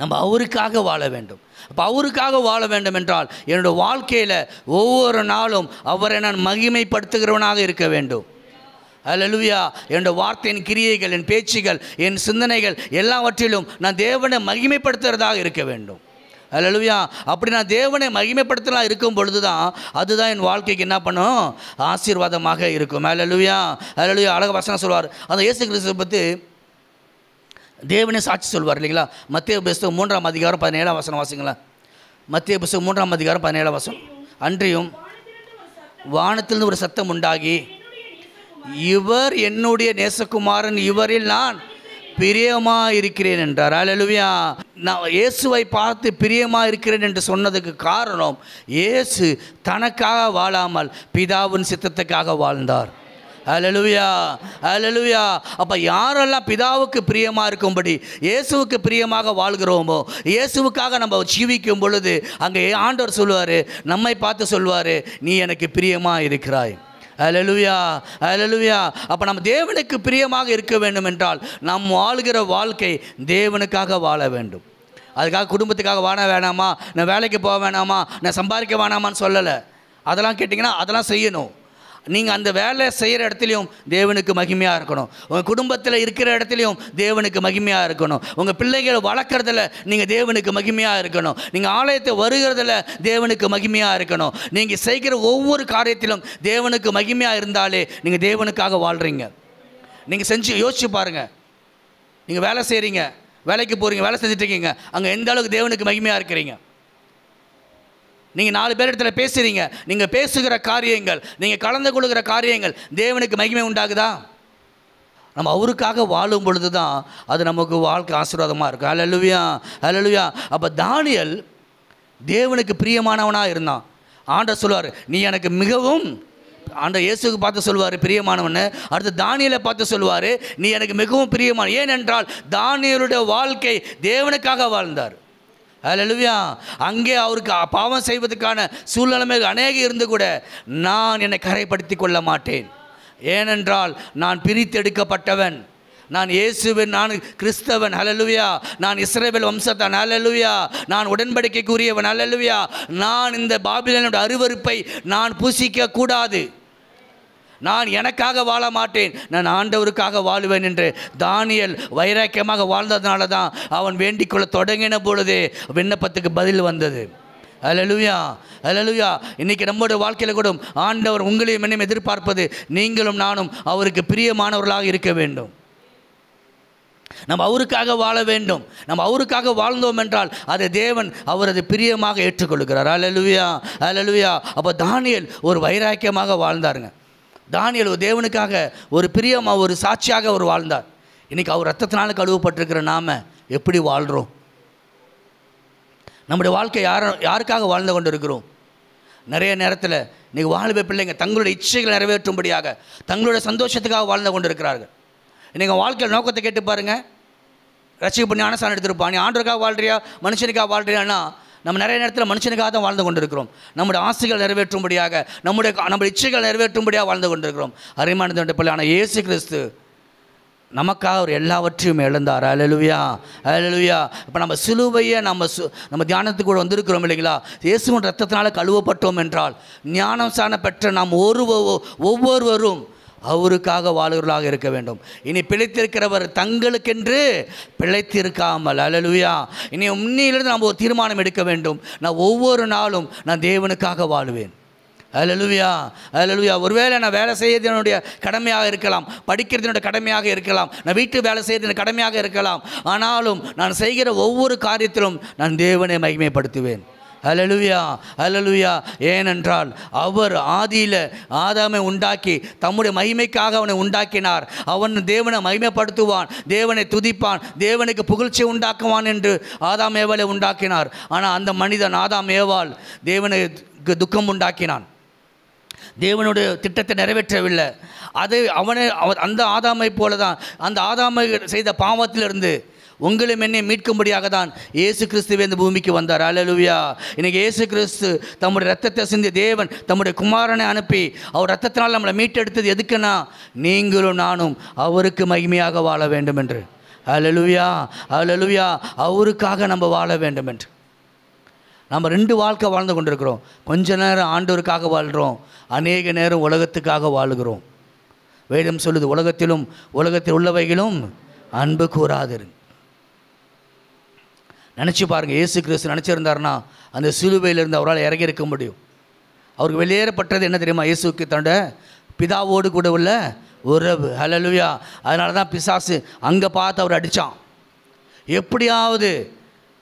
நம்ம அவருக்காக வாழ வேண்டும். அப்போ அவருக்காக வாழ வேண்டும் என்றால் என்னுடைய வாழ்க்கையில் ஒவ்வொரு நாளும் அவரை நான் மகிமைப்படுத்துகிறவனாக இருக்க வேண்டும். அல்லேலூயா. என்னுடைய வார்த்தையின் கிரியைகள், என் பேச்சுகள், என் சிந்தனைகள் எல்லாவற்றிலும் நான் தேவனை மகிமைப்படுத்துகிறதாக இருக்க வேண்டும். அல்லேலூயா. அப்படி நான் தேவனை மகிமைப்படுத்தலாம் இருக்கும் பொழுது தான் அதுதான் என் வாழ்க்கைக்கு என்ன பண்ணும்? ஆசீர்வாதமாக இருக்கும். அல்லேலூயா, அல்லேலூயா. அழகாக வசனம் சொல்வார். அந்த இயேசு கிறிஸ்துவை பற்றி தேவனே சாட்சி சொல்வார் இல்லைங்களா? மத்தேயு புத்தகம் 3ஆம் அதிகாரம் 17ஆம் வசனம் வாசிங்களா? மத்தேயு புத்தகம் 3ஆம் அதிகாரம் 17ஆம் வசனம். அன்றியும் வானத்திலிருந்து ஒரு சத்தம் உண்டாகி, இவர் என்னுடைய நேசகுமாரன், இவரில் நான் பிரியமாக இருக்கிறேன் என்றார். அல்லேலூயா. நான் இயேசுவை பார்த்து பிரியமாக இருக்கிறேன் என்று சொன்னதுக்கு காரணம், இயேசு தனக்காக வாழாமல் பிதாவின் சித்தத்துக்காக வாழ்ந்தார். அல்லேலூயா, அல்லேலூயா. அப்போ யாரெல்லாம் பிதாவுக்கு பிரியமாக இருக்கும்படி இயேசுவுக்கு பிரியமாக வாழ்கிறோமோ, இயேசுவுக்காக நம்ம ஜீவிக்கும் பொழுது அங்கே ஆண்டவர் சொல்வார், நம்மை பார்த்து சொல்வார், நீ எனக்கு பிரியமாக இருக்கிறாய். அல்லேலூயா, அல்லேலூயா. அப்போ நம்ம தேவனுக்கு பிரியமாக இருக்க வேண்டும் என்றால் நாம் வாழ்கிற வாழ்க்கை தேவனுக்காக வாழ வேண்டும். அதுக்காக குடும்பத்துக்காக வாழ வேணாமா, நான் வேலைக்கு போக வேணாமா, நான் சம்பாதிக்க வேணாமான்னு சொல்லலை. அதெல்லாம் கேட்டிங்கன்னா அதெல்லாம் செய்யணும். நீங்கள் அந்த வேலை செய்கிற இடத்துலையும் தேவனுக்கு மகிமையாக இருக்கணும். உங்கள் குடும்பத்தில் இருக்கிற இடத்துலையும் தேவனுக்கு மகிமையாக இருக்கணும். உங்கள் பிள்ளைகளை வளர்க்குறதில் நீங்கள் தேவனுக்கு மகிமையாக இருக்கணும். நீங்கள் ஆலயத்தை வருகிறதில் தேவனுக்கு மகிமையாக இருக்கணும். நீங்கள் செய்கிற ஒவ்வொரு காரியத்திலும் தேவனுக்கு மகிமையாக இருந்தாலே நீங்கள் தேவனுக்காக வாழ்கிறீங்க. நீங்கள் யோசிச்சு பாருங்கள். நீங்கள் வேலை செய்கிறீங்க, வேலைக்கு போகிறீங்க, வேலை செஞ்சுட்ருக்கீங்க, அங்கே எந்த அளவுக்கு தேவனுக்கு மகிமையாக இருக்கிறீங்க? நீங்கள் 4 பேர் இடத்துல பேசுகிறீங்க, நீங்கள் பேசுகிற காரியங்கள், நீங்கள் கலந்து கொள்கிற காரியங்கள் தேவனுக்கு மகிமை உண்டாகுதா? நம்ம அவருக்காக வாழும் பொழுது தான் அது நமக்கு வாழ்க்கை ஆசீர்வாதமாக இருக்கும். அல்லேலூயா, அல்லேலூயா. அப்போ தானியேல் தேவனுக்கு பிரியமானவனாக இருந்தான். ஆண்டவர் சொல்லுவார், நீ எனக்கு மிகவும், ஆண்டவர் இயேசுக்கு பார்த்து சொல்லுவார் பிரியமானவன்னு. அடுத்து தானியேலை பார்த்து சொல்லுவார், நீ எனக்கு மிகவும் பிரியமான. ஏனென்றால் தானியேலுடைய வாழ்க்கை தேவனுக்காக வாழ்ந்தார். அல்லேலூயா. அங்கே அவருக்கு பாவம் செய்வதற்கான சூழ்நிலைமைகள் அநேக இருந்து கூட, நான் என்னை கரைப்படுத்தி கொள்ள மாட்டேன், ஏனென்றால் நான் பிரித்தெடுக்கப்பட்டவன், நான் இயேசுவின், நான் கிறிஸ்தவன். அல்லேலூயா. நான் இஸ்ரவேல் வம்சத்தான். அல்லேலூயா. நான் உடன்படிக்கைக்குரியவன். அல்லேலூயா. நான் இந்த பாபிலோனுடைய அருவருப்பை நான் புசிக்க கூடாது. நான் எனக்காக வாழ மாட்டேன், நான் ஆண்டவருக்காக வாழுவேன் என்று தானியேல் வைராக்கியமாக வாழ்ந்ததுனால தான் அவன் வேண்டிக்கொள்ள தொடங்கின பொழுதே விண்ணப்பத்துக்கு பதில் வந்தது. அல்லேலூயா, அல்லேலூயா. இன்றைக்கி நம்முடைய வாழ்க்கையில் கூட ஆண்டவர் உங்களையும் என்னையும் எதிர்பார்ப்பது, நீங்களும் நானும் அவருக்கு பிரியமானவர்களாக இருக்க வேண்டும். நம்ம அவருக்காக வாழ வேண்டும். நம்ம அவருக்காக வாழ்ந்தோம் என்றால் அதை தேவன் அவரது பிரியமாக ஏற்றுக்கொள்கிறார். அல்லேலூயா, அல்லேலூயா. அப்போ தானியேல் ஒரு வைராக்கியமாக வாழ்ந்தாருங்க. தானியேல் ஒரு தேவனுக்காக ஒரு பிரியமாக, ஒரு சாட்சியாக அவர் வாழ்ந்தார். இன்றைக்கி அவர் ரத்தத்தினால கழுவப்பட்டிருக்கிற நாம் எப்படி வாழ்கிறோம்? நம்முடைய வாழ்க்கை யாருக்காக வாழ்ந்து கொண்டு இருக்கிறோம்? நிறைய நேரத்தில் இன்றைக்கி வாலிப பிள்ளைங்க தங்களுடைய இச்சைகளை நிறைவேற்றும்படியாக, தங்களுடைய சந்தோஷத்துக்காக வாழ்ந்து கொண்டு இருக்கிறார்கள். இன்றைக்கி வாழ்க்கையில் நோக்கத்தை கேட்டு பாருங்கள். ரட்சிப்பு பண்ணி ஞானஸ்நானம் எடுத்திருப்பான், நீ ஆண்டவருக்காக வாழ்றியா மனுஷனுக்காக வாழ்றியான்னா நம்ம நிறைய நேரத்தில் மனுஷனுக்காக தான் வாழ்ந்து கொண்டிருக்கிறோம். நம்முடைய ஆசைகள் நிறைவேற்றும்படியாக, நம்முடைய இச்சைகள் நிறைவேற்றும்படியாக வாழ்ந்து கொண்டிருக்கிறோம். அருமையான பிள்ளை, ஆனால் இயேசு கிறிஸ்து நமக்காக அவர் எல்லாவற்றையும் இழந்தார். அல்லேலூயா, அல்லேலூயா. இப்போ நம்ம சிலுவையை நம்ம தியானத்துக்கு கூட வந்திருக்கிறோம் இல்லைங்களா? இயேசுவின் ரத்தத்தினால கழுவப்பட்டோம் என்றால் ஞானம் சாண பெற்ற நாம் ஒவ்வொருவரும் அவருக்காக வாழ்கிறவர்களாக இருக்க வேண்டும். இனி பிழைத்திருக்கிறவர் தங்களுக்கென்று பிழைத்திருக்காமல். அல்லேலூயா. இனி முன்னிலிருந்து நாம் ஒரு தீர்மானம் எடுக்க வேண்டும். நான் ஒவ்வொரு நாளும் நான் தேவனுக்காக வாழுவேன். அல்லேலூயா, அல்லேலூயா. ஒருவேளை நான் வேலை செய்யறது என்னுடைய கடமையாக இருக்கலாம், படிக்கிறது என்னுடைய கடமையாக இருக்கலாம், நான் வீட்டு வேலை செய்யறது என்னுடைய கடமையாக இருக்கலாம். ஆனாலும் நான் செய்கிற ஒவ்வொரு காரியத்திலும் நான் தேவனை மகிமைப்படுத்துவேன். அல்லேலூயா, அல்லேலூயா. ஏனென்றால் அவர் ஆதியில் ஆதாமை உண்டாக்கி தம்முடைய மகிமைக்காக அவனை உண்டாக்கினார். அவன் தேவனை மகிமைப்படுத்துவான், தேவனை துதிப்பான், தேவனுக்கு புகழ்ச்சி உண்டாக்குவான் என்று ஆதாம் ஏவாளை உண்டாக்கினார். ஆனால் அந்த மனிதன் ஆதாம் ஏவாள் தேவனுக்கு துக்கம் உண்டாக்கினான், தேவனுடைய திட்டத்தை நிறைவேற்றவில்லை. அது அந்த ஆதாமை போல தான், அந்த ஆதாமை செய்த பாவத்திலிருந்து உங்களும் என்னை மீட்கும்படியாக தான் இயேசு கிறிஸ்துவே இந்த பூமிக்கு வந்தார். அல்லேலூயா. இன்னைக்கு இயேசு கிறிஸ்து தம்முடைய ரத்தத்தை சிந்தி தேவன் தம்முடைய குமாரனை அனுப்பி அவர் ரத்தத்தினால் நம்மளை மீட்டெடுத்தது எதுக்குன்னா, நீங்களும் நானும் அவருக்கு மகிமையாக வாழ வேண்டும் என்று. அல்லேலூயா, அல்லேலூயா. அவருக்காக நம்ம வாழ வேண்டும் என்று. நம்ம 2 வாழ்க்கை வாழ்ந்து கொண்டிருக்கிறோம். கொஞ்ச நேரம் ஆண்டவருக்காக வாழ்கிறோம், அநேக நேரம் உலகத்துக்காக வாழுகிறோம். வேதம் சொல்லுது, உலகத்தில் உள்ளவைகளும் அன்பு கூறாதிரு. நினச்சி பாருங்கள், இயேசு கிறிஸ்து நினச்சிருந்தாருன்னா அந்த சிலுவையிலிருந்து அவரால் இறங்கி இருக்க முடியும். அவருக்கு வெளியேறப்பட்டது என்ன தெரியுமா? இயேசுக்கு தன்னுடைய பிதாவோடு கூட உள்ள உறவு. அல்லேலூயா. அதனால தான் பிசாசு அங்கே பார்த்து அவர் அடித்தான். எப்படியாவது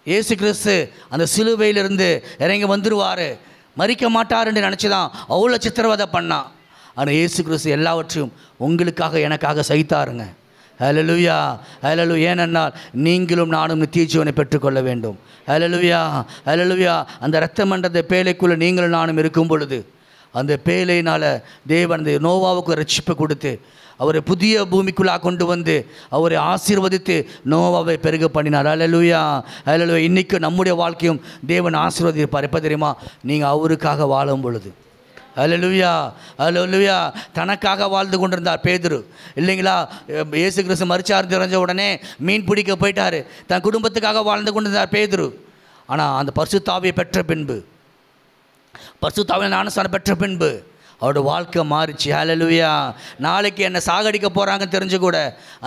இயேசு கிறிஸ்து அந்த சிலுவையிலிருந்து இறங்கி வந்துடுவார், மறிக்க மாட்டார் என்று நினச்சி தான் அவ்வளோ சித்திரவதை பண்ணான். ஆனால் இயேசு கிறிஸ்து எல்லாவற்றையும் உங்களுக்காக எனக்காக சகித்தாருங்க. அல்லேலூயா, அல்லேலூயா. ஏனென்றால் நீங்களும் நானும் நித்திய ஜீவனை பெற்றுக்கொள்ள வேண்டும். அல்லேலூயா, அல்லேலூயா. அந்த இரத்தம் என்ற பேழைக்குள்ளே நீங்களும் நானும் இருக்கும் பொழுது அந்த பேழையினால் தேவன் அந்த நோவாவுக்கு ரட்சிப்பு கொடுத்து அவரை புதிய பூமிக்குள்ளாக கொண்டு வந்து அவரை ஆசீர்வதித்து நோவாவை பெருக பண்ணினார். அல்லேலூயா, அல்லேலூயா. இன்றைக்கி நம்முடைய வாழ்க்கையும் தேவன் ஆசீர்வதிப்பார். எப்போ தெரியுமா? நீங்கள் அவருக்காக வாழும் பொழுது. அல்லேலூயா, அல்லேலூயா. தனக்காக வாழ்ந்து கொண்டிருந்தார் பேதுரு, இல்லைங்களா? இயேசு கிறிஸ்து மரிச்சார் தெரிஞ்ச உடனே மீன் பிடிக்க போயிட்டார். தன் குடும்பத்துக்காக வாழ்ந்து கொண்டிருந்தார் பேதுரு. ஆனால் அந்த பரிசுத்த ஆவியை பெற்ற பின்பு, பரிசுத்த ஆவியின் ஞானஸ்நானம் பெற்ற பின்பு அவரோட வாழ்க்கை மாறிச்சு. அல்லேலூயா. நாளைக்கு என்னை சாகடிக்க போகிறாங்கன்னு தெரிஞ்சு கூட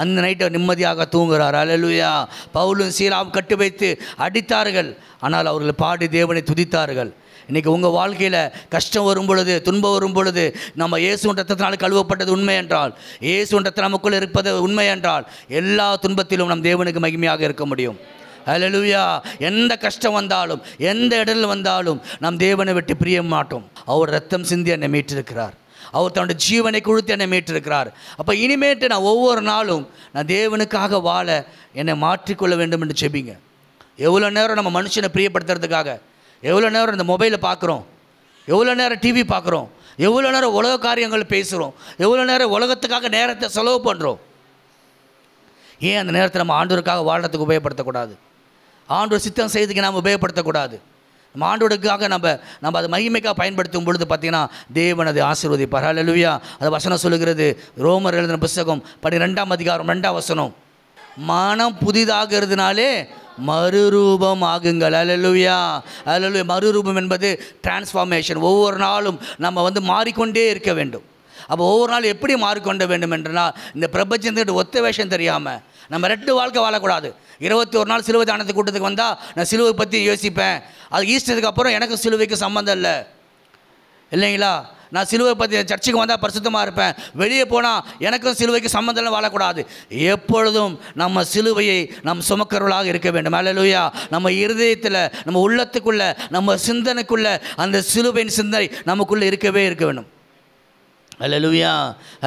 அந்த நைட்டை நிம்மதியாக தூங்குகிறார். அல்லேலூயா. பவுலும் சீலாவும் கட்டு வைத்து அடித்தார்கள், ஆனால் அவர்கள் பாடி தேவனை துதித்தார்கள். இன்றைக்கி உங்கள் வாழ்க்கையில் கஷ்டம் வரும் பொழுது, துன்பம் வரும் பொழுது, நம்ம இயேசுவின் ரத்தத்தினால் கழுவப்பட்டது உண்மை என்றால், இயேசுவின் ரத்தம் நமக்குள்ளே இருப்பது உண்மை என்றால், எல்லா துன்பத்திலும் நம் தேவனுக்கு மகிமையாக இருக்க முடியும். அல்லேலூயா. எந்த கஷ்டம் வந்தாலும், எந்த இடத்தில் வந்தாலும் நம் தேவனை விட்டு பிரிய மாட்டோம். அவர் ரத்தம் சிந்தி என்னை மீட்டிருக்கிறார், அவர் தன்னுடைய ஜீவனை கொடுத்து என்னை மீட்டிருக்கிறார். அப்போ இனிமேட்டு நான் ஒவ்வொரு நாளும் நான் தேவனுக்காக வாழ என்னை மாற்றிக்கொள்ள வேண்டும் என்று செபிங்க. எவ்வளோ நேரம் நம்ம மனுஷனை பிரியப்படுத்துறதுக்காக, எவ்வளோ நேரம் இந்த மொபைலை பார்க்குறோம், எவ்வளோ நேரம் டிவி பார்க்குறோம், எவ்வளோ நேரம் உலக காரியங்கள் பேசுகிறோம், எவ்வளோ நேரம் உலகத்துக்காக நேரத்தை செலவு பண்ணுறோம். ஏன் அந்த நேரத்தை நம்ம ஆண்டவருக்காக வாழ்கிறதுக்கு உபயோகப்படுத்தக்கூடாது? ஆண்டவர் சித்தம் செய்துக்கு நாம் உபயோகப்படுத்தக்கூடாது? நம்ம ஆண்டவருக்காக நம்ம அதை மகிமைக்காக பயன்படுத்தும் பொழுது பார்த்திங்கன்னா தேவன் அதை ஆசீர்வதிப்பார். அல்லேலூயா. அது வசனம் சொல்லுகிறது, ரோமர் எழுதின புத்தகம் 12ஆம் அதிகாரம் 2ஆம் வசனம், மனம் புதிதாகிறதுனாலே மறுரூபம் ஆகுங்கள். அல்லேலூயா, அல்லேலூயா. மறுரூபம் என்பது டிரான்ஸ்ஃபார்மேஷன். ஒவ்வொரு நாளும் நம்ம மாறிக்கொண்டே இருக்க வேண்டும். அப்போ ஒவ்வொரு நாள் எப்படி மாறிக்கொண்ட வேண்டும் என்றால், இந்த பிரபஞ்சத்துக்கு ஒத்த வேஷம் தெரியாமல் நம்ம 2 வாழ்க்கை வாழக்கூடாது. 21 நாள் சிலுவை தானத்து கூட்டத்துக்கு வந்தால் நான் சிலுவை பற்றி யோசிப்பேன், அது ஈஸ்டருக்கு அப்புறம் எனக்கு சிலுவைக்கு சம்மந்தம் இல்லை, இல்லைங்களா? நான் சிலுவை பற்றி சர்ச்சுக்கு வந்தால் பரிசுத்தமாக இருப்பேன், வெளியே போனால் எனக்கும் சிலுவைக்கு சம்மந்தம் வாழக்கூடாது. எப்பொழுதும் நம்ம சிலுவையை நம் சுமக்கிறவர்களாக இருக்க வேண்டும். அல்லேலூயா. நம்ம இருதயத்தில், நம்ம உள்ளத்துக்குள்ளே, நம்ம சிந்தனைக்குள்ளே அந்த சிலுவையின் சிந்தனை நமக்குள்ளே இருக்கவே இருக்க வேண்டும். அல்லேலூயா,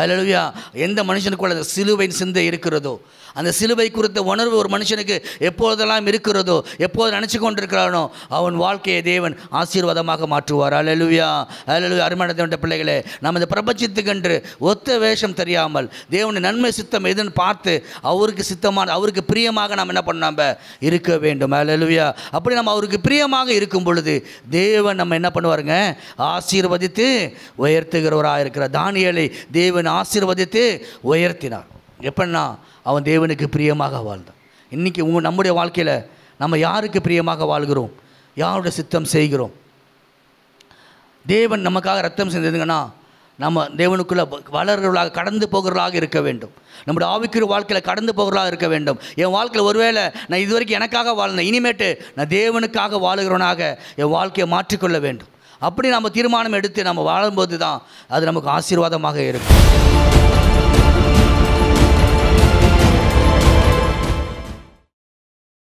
அல்லேலூயா. எந்த மனுஷனுக்குள்ள அந்த சிலுவையின் சிந்தை இருக்கிறதோ, அந்த சிலுவை குறித்த உணர்வு ஒரு மனுஷனுக்கு எப்பொழுதெல்லாம் இருக்கிறதோ, எப்போது நினச்சி கொண்டிருக்கிறானோ, அவன் வாழ்க்கையை தேவன் ஆசீர்வாதமாக மாற்றுவார். அல்லேலூயா, அல்லேலூயா. அருமையான பிள்ளைகளே, நம்ம இந்த பிரபஞ்சத்துக்கென்று ஒத்த வேஷம் தெரியாமல் தேவனுடைய நன்மை சித்தம் எதுன்னு பார்த்து அவருக்கு சித்தமான, அவருக்கு பிரியமாக நாம் என்ன பண்ண இருக்க வேண்டும். அல்லேலூயா. அப்படி நம்ம அவருக்கு பிரியமாக இருக்கும் பொழுது தேவன் நம்ம என்ன பண்ணுவாருங்க? ஆசீர்வதித்து உயர்த்துகிறவராக இருக்கிறார். தானியேலை தேவன் ஆசீர்வதித்து உயர்த்தினார். எப்படின்னா அவன் தேவனுக்கு பிரியமாக வாழ்ந்தான். இன்றைக்கி நம்முடைய வாழ்க்கையில் நம்ம யாருக்கு பிரியமாக வாழ்கிறோம்? யாருடைய சித்தம் செய்கிறோம்? தேவன் நமக்காக ரத்தம் செஞ்சதுங்கன்னா நம்ம தேவனுக்குள்ளே வளர்கிறவர்களாக கடந்து போகிறவர்களாக இருக்க வேண்டும். நம்முடைய ஆவிக்குரிய வாழ்க்கையில் கடந்து போகிறவர்களாக இருக்க வேண்டும். என் வாழ்க்கையில் ஒருவேளை நான் இது வரைக்கும் எனக்காக வாழ்ந்தேன், இனிமேட்டு நான் தேவனுக்காக வாழுகிறவனாக என் வாழ்க்கையை மாற்றிக்கொள்ள வேண்டும். அப்படி நம்ம தீர்மானம் எடுத்து நம்ம வாழும்போது தான் அது நமக்கு ஆசீர்வாதமாக இருக்கும்.